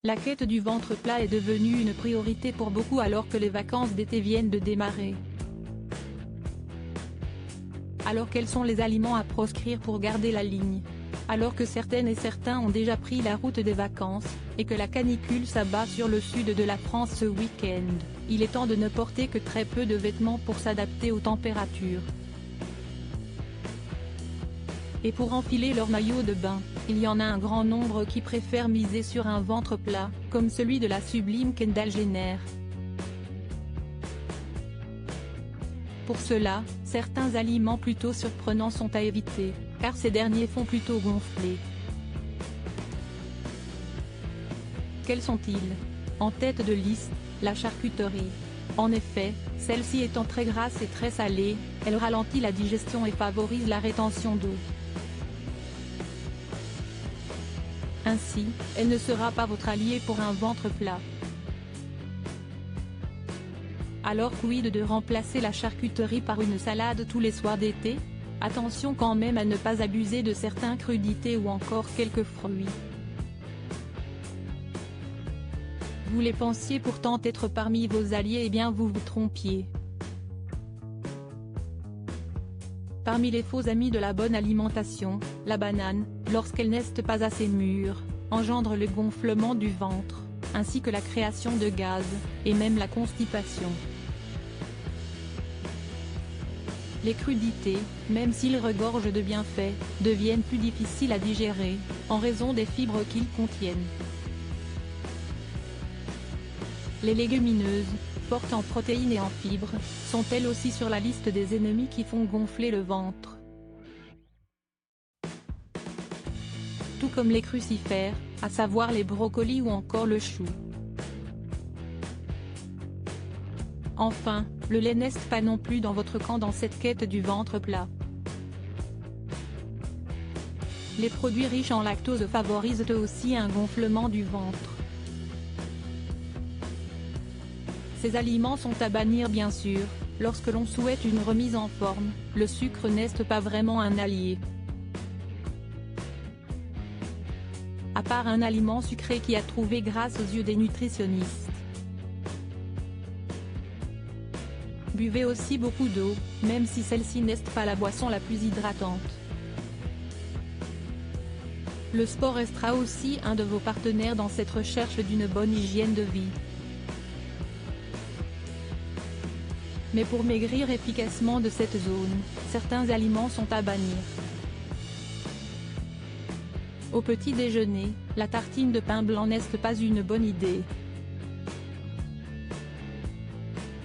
La quête du ventre plat est devenue une priorité pour beaucoup alors que les vacances d'été viennent de démarrer. Alors quels sont les aliments à proscrire pour garder la ligne? Alors que certaines et certains ont déjà pris la route des vacances, et que la canicule s'abat sur le sud de la France ce week-end, il est temps de ne porter que très peu de vêtements pour s'adapter aux températures. Et pour enfiler leur maillot de bain, il y en a un grand nombre qui préfèrent miser sur un ventre plat, comme celui de la sublime Kendall Jenner. Pour cela, certains aliments plutôt surprenants sont à éviter, car ces derniers font plutôt gonfler. Quels sont-ils? En tête de liste, la charcuterie. En effet, celle-ci étant très grasse et très salée, elle ralentit la digestion et favorise la rétention d'eau. Ainsi, elle ne sera pas votre allié pour un ventre plat. Alors quid de remplacer la charcuterie par une salade tous les soirs d'été? Attention quand même à ne pas abuser de certaines crudités ou encore quelques fruits. Vous les pensiez pourtant être parmi vos alliés, et bien vous vous trompiez. Parmi les faux amis de la bonne alimentation, la banane, lorsqu'elle n'est pas assez mûre, engendre le gonflement du ventre, ainsi que la création de gaz, et même la constipation. Les crudités, même s'ils regorgent de bienfaits, deviennent plus difficiles à digérer, en raison des fibres qu'ils contiennent. Les légumineuses, fortes en protéines et en fibres, sont elles aussi sur la liste des ennemis qui font gonfler le ventre. Tout comme les crucifères, à savoir les brocolis ou encore le chou. Enfin, le lait n'est pas non plus dans votre camp dans cette quête du ventre plat. Les produits riches en lactose favorisent eux aussi un gonflement du ventre. Ces aliments sont à bannir bien sûr, lorsque l'on souhaite une remise en forme, le sucre n'est pas vraiment un allié. À part un aliment sucré qui a trouvé grâce aux yeux des nutritionnistes. Buvez aussi beaucoup d'eau, même si celle-ci n'est pas la boisson la plus hydratante. Le sport restera aussi un de vos partenaires dans cette recherche d'une bonne hygiène de vie. Mais pour maigrir efficacement de cette zone, certains aliments sont à bannir. Au petit déjeuner, la tartine de pain blanc n'est pas une bonne idée.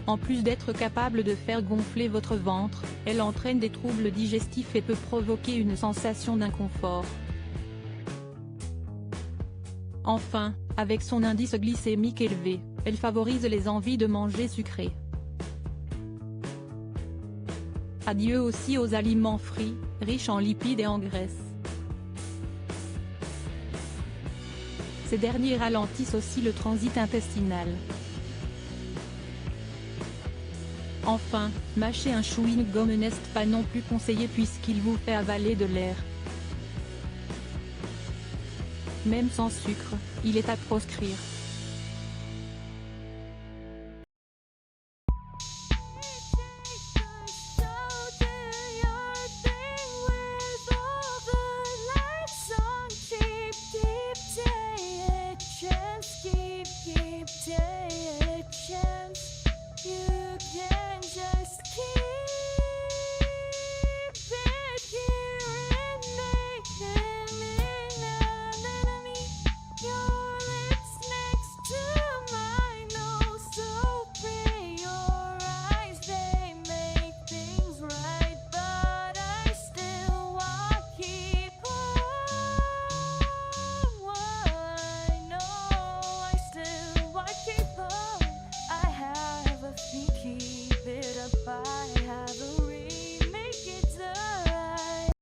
En plus d'être capable de faire gonfler votre ventre, elle entraîne des troubles digestifs et peut provoquer une sensation d'inconfort. Enfin, avec son indice glycémique élevé, elle favorise les envies de manger sucré. Adieu aussi aux aliments frits, riches en lipides et en graisse. Ces derniers ralentissent aussi le transit intestinal. Enfin, mâcher un chewing-gum n'est pas non plus conseillé puisqu'il vous fait avaler de l'air. Même sans sucre, il est à proscrire.